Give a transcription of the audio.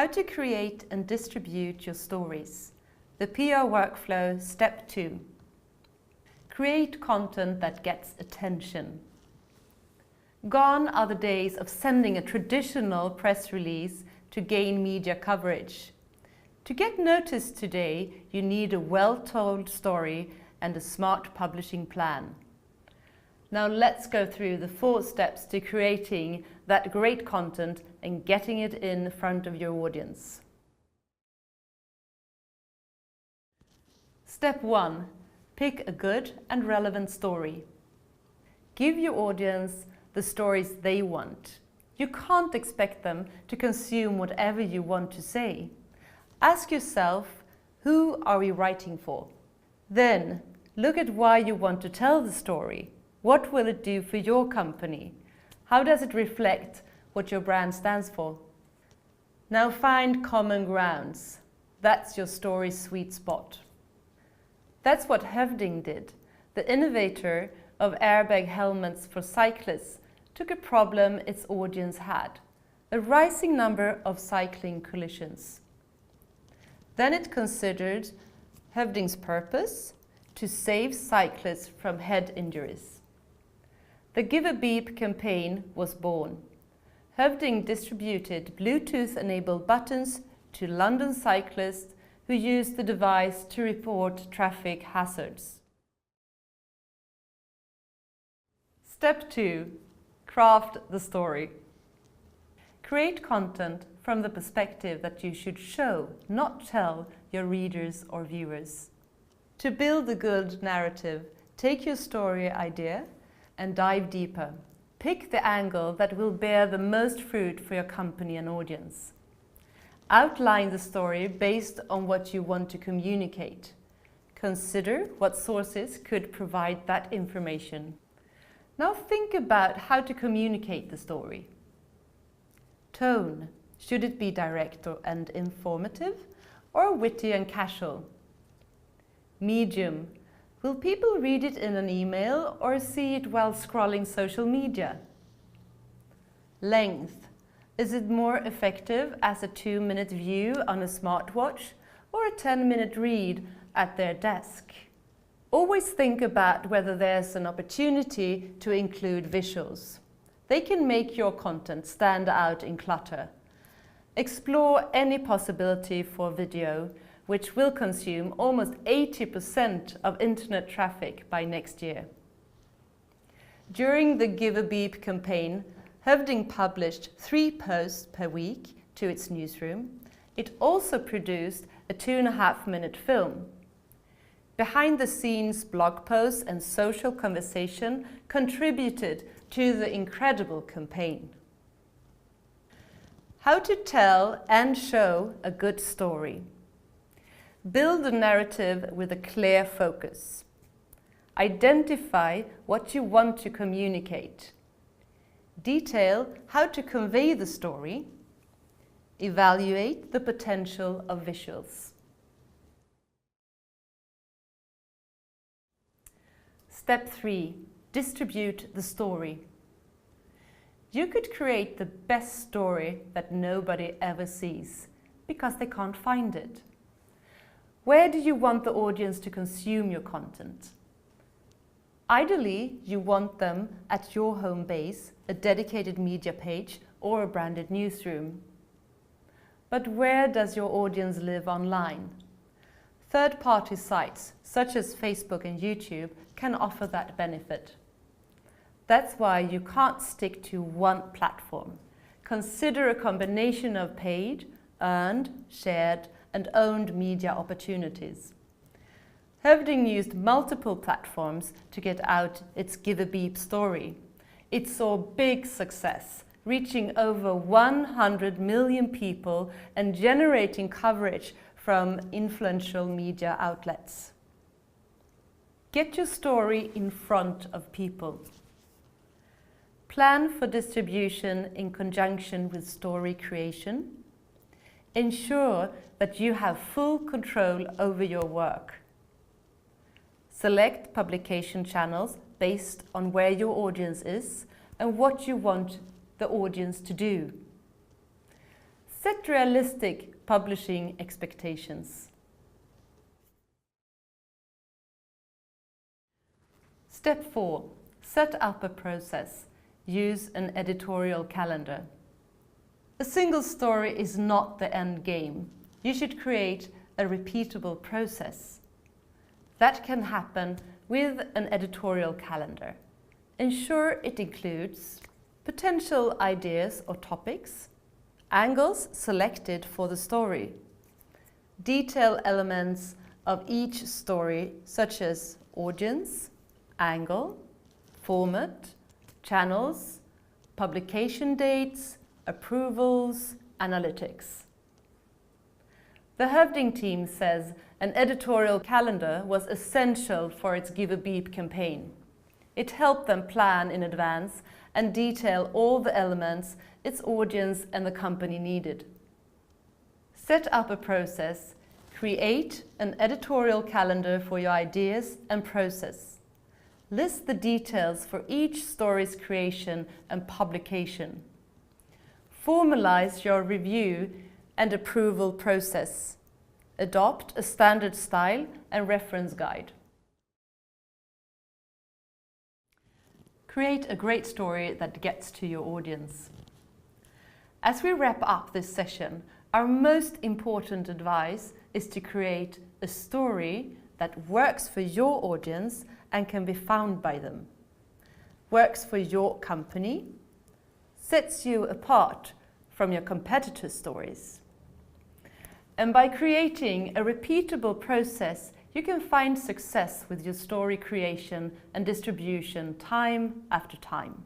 How to create and distribute your stories. The PR workflow, step 2. Create content that gets attention. Gone are the days of sending a traditional press release to gain media coverage. To get noticed today, you need a well-told story and a smart publishing plan. Now let's go through the 4 steps to creating that great content and getting it in front of your audience. Step 1. Pick a good and relevant story. Give your audience the stories they want. You can't expect them to consume whatever you want to say. Ask yourself, who are we writing for? Then, look at why you want to tell the story. What will it do for your company? How does it reflect what your brand stands for? Now find common grounds. That's your story's sweet spot. That's what Høvding did. The innovator of airbag helmets for cyclists took a problem its audience had, a rising number of cycling collisions. Then it considered Høvding's purpose to save cyclists from head injuries. The Give a Beep campaign was born. Høvding distributed Bluetooth-enabled buttons to London cyclists who used the device to report traffic hazards. Step 2. Craft the story. Create content from the perspective that you should show, not tell, your readers or viewers. To build a good narrative, take your story idea and dive deeper. Pick the angle that will bear the most fruit for your company and audience. Outline the story based on what you want to communicate. Consider what sources could provide that information. Now think about how to communicate the story. Tone. Should it be direct and informative, or witty and casual? Medium. Will people read it in an email or see it while scrolling social media? Length. Is it more effective as a 2-minute view on a smartwatch or a 10-minute read at their desk? Always think about whether there's an opportunity to include visuals. They can make your content stand out in clutter. Explore any possibility for video, which will consume almost 80% of internet traffic by next year. During the Give a Beep campaign, Høvding published 3 posts per week to its newsroom. It also produced a 2.5-minute film. Behind-the-scenes blog posts and social conversation contributed to the incredible campaign. How to tell and show a good story. Build a narrative with a clear focus. Identify what you want to communicate. Detail how to convey the story. Evaluate the potential of visuals. Step 3. Distribute the story. You could create the best story that nobody ever sees because they can't find it. Where do you want the audience to consume your content? Ideally, you want them at your home base, a dedicated media page, or a branded newsroom. But where does your audience live online? Third-party sites, such as Facebook and YouTube, can offer that benefit. That's why you can't stick to one platform. Consider a combination of paid, earned, shared, and owned media opportunities. Høvding used multiple platforms to get out its Give a Beep story. It saw big success, reaching over 100 million people and generating coverage from influential media outlets. Get your story in front of people. Plan for distribution in conjunction with story creation. Ensure that you have full control over your work. Select publication channels based on where your audience is and what you want the audience to do. Set realistic publishing expectations. Step 4. Set up a process. Use an editorial calendar. A single story is not the end game. You should create a repeatable process. That can happen with an editorial calendar. Ensure it includes potential ideas or topics, angles selected for the story, detail elements of each story such as audience, angle, format, channels, publication dates, approvals, analytics. The Hövding team says an editorial calendar was essential for its Give a Beep campaign. It helped them plan in advance and detail all the elements its audience and the company needed. Set up a process. Create an editorial calendar for your ideas and process. List the details for each story's creation and publication. Formalize your review and approval process. Adopt a standard style and reference guide. Create a great story that gets to your audience. As we wrap up this session, our most important advice is to create a story that works for your audience and can be found by them, works for your company, sets you apart from your competitors' stories. And by creating a repeatable process, you can find success with your story creation and distribution time after time.